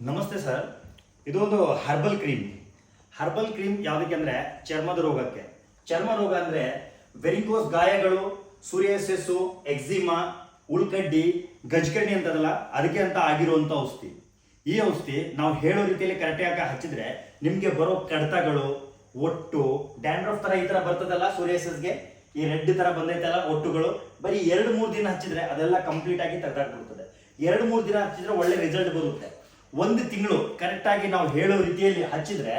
ನಮಸ್ತೆ ಸರ್. ಇದೊಂದು herbal cream ಯಾವುದಕ್ಕೆ ಅಂದರೆ ಚರ್ಮದ ರೋಗಕ್ಕೆ. ಚರ್ಮ ರೋಗ ಅಂದರೆ ವೆರಿಕೋಸ್ ಗಾಯಗಳು, ಸೂರಿಯಾಸಿಸ್, ಎಕ್ಸಿಮಾ, ಉಳ್ಕಡ್ಡಿ, ಗಜ್ಕರ್ಣಿ ಅಂತದಲ್ಲ, ಅದಕ್ಕೆ ಅಂತ ಆಗಿರುವಂಥ ಔಷಧಿ. ಈ ಔಷಧಿ ನಾವು ಹೇಳೋ ರೀತಿಯಲ್ಲಿ ಕರೆಕ್ಟಾಗಿ ಹಚ್ಚಿದ್ರೆ ನಿಮಗೆ ಬರೋ ಕಡತಗಳು, ಒಟ್ಟು, ಡ್ಯಾಂಡ್ರಫ್ ಥರ ಈ ಥರ ಬರ್ತದಲ್ಲ ಸೂರಿಯಾಸಿಸ್ಗೆ, ಈ ರೆಡ್ ಥರ ಬಂದೈತಲ್ಲ ಒಟ್ಟುಗಳು, ಬರೀ 2-3 ದಿನ ಹಚ್ಚಿದ್ರೆ ಅದೆಲ್ಲ ಕಂಪ್ಲೀಟ್ ಆಗಿ ತೆಗೆದಾಕ್ಬಿಡ್ತದೆ. 2-3 ದಿನ ಹಚ್ಚಿದ್ರೆ ಒಳ್ಳೆ ರಿಸಲ್ಟ್ ಬರುತ್ತೆ. 1 ತಿಂಗಳು ಕರೆಕ್ಟಾಗಿ ನಾವು ಹೇಳೋ ರೀತಿಯಲ್ಲಿ ಹಚ್ಚಿದ್ರೆ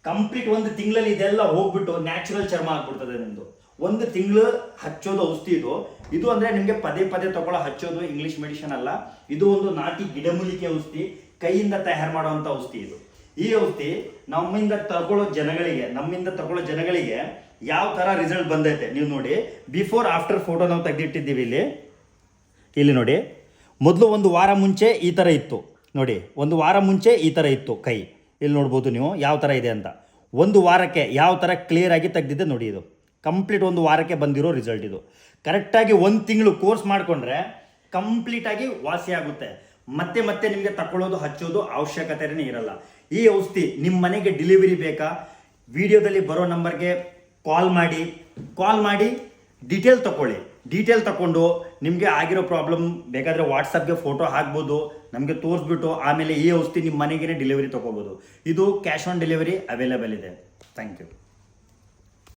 ಕಂಪ್ಲೀಟ್ 1 ತಿಂಗಳಲ್ಲಿ ಇದೆಲ್ಲ ಹೋಗ್ಬಿಟ್ಟು ನ್ಯಾಚುರಲ್ ಚರ್ಮ ಆಗ್ಬಿಡ್ತದೆ ನಿಮ್ಮದು. 1 ತಿಂಗಳು ಹಚ್ಚೋದು ಔಷಧಿ ಇದು ಅಂದರೆ ನಿಮಗೆ ಪದೇ ಪದೇ ತಗೊಳ್ಳೋ ಹಚ್ಚೋದು ಇಂಗ್ಲೀಷ್ ಮೆಡಿಸಿನ್ ಅಲ್ಲ. ಇದು ಒಂದು ನಾಟಿ ಗಿಡಮೂಲಿಕೆ ಔಷಧಿ, ಕೈಯಿಂದ ತಯಾರು ಮಾಡುವಂಥ ಔಷಧಿ ಇದು. ಈ ಔಷಧಿ ನಮ್ಮಿಂದ ತಗೊಳ್ಳೋ ಜನಗಳಿಗೆ ಯಾವ ಥರ ರಿಸಲ್ಟ್ ಬಂದೈತೆ ನೀವು ನೋಡಿ. ಬಿಫೋರ್ ಆಫ್ಟರ್ ಫೋಟೋ ನಾವು ತೆಗೆದಿಟ್ಟಿದ್ದೀವಿ ಇಲ್ಲಿ ನೋಡಿ. ಮೊದಲು 1 ವಾರ ಮುಂಚೆ ಈ ಥರ ಇತ್ತು ನೋಡಿ, 1 ವಾರ ಮುಂಚೆ ಈ ಥರ ಇತ್ತು ಕೈ. ಇಲ್ಲಿ ನೋಡ್ಬೋದು ನೀವು ಯಾವ ಥರ ಇದೆ ಅಂತ. 1 ವಾರಕ್ಕೆ ಯಾವ ಥರ ಕ್ಲಿಯರ್ ಆಗಿ ತೆಗೆದಿದ್ದೆ ನೋಡಿ. ಇದು ಕಂಪ್ಲೀಟ್ 1 ವಾರಕ್ಕೆ ಬಂದಿರೋ ರಿಸಲ್ಟ್ ಇದು. ಕರೆಕ್ಟಾಗಿ 1 ತಿಂಗಳು ಕೋರ್ಸ್ ಮಾಡಿಕೊಂಡ್ರೆ ಕಂಪ್ಲೀಟಾಗಿ ವಾಸಿ ಆಗುತ್ತೆ. ಮತ್ತೆ ನಿಮಗೆ ತಗೊಳ್ಳೋದು ಹಚ್ಚೋದು ಅವಶ್ಯಕತೆನೇ ಇರಲ್ಲ. ಈ ಔಷಧಿ ನಿಮ್ಮ ಮನೆಗೆ ಡೆಲಿವರಿ ಬೇಕಾ? ವಿಡಿಯೋದಲ್ಲಿ ಬರೋ ನಂಬರ್ಗೆ ಕಾಲ್ ಮಾಡಿ ಡೀಟೇಲ್ ತಗೊಂಡು ನಿಮಗೆ ಆಗಿರೋ ಪ್ರಾಬ್ಲಮ್ ಬೇಕಾದರೆ ವಾಟ್ಸಪ್ಗೆ ಫೋಟೋ ಹಾಕ್ಬೋದು, ನಮಗೆ ತೋರಿಸ್ಬಿಟ್ಟು ಆಮೇಲೆ ಈ ಔಷಧಿ ನಿಮ್ಮ ಮನೆಗೇ ಡೆಲಿವರಿ ತೊಗೋಬೋದು. ಇದು ಕ್ಯಾಶ್ ಆನ್ ಡೆಲಿವರಿ ಅವೈಲೇಬಲ್ ಇದೆ. Thank you.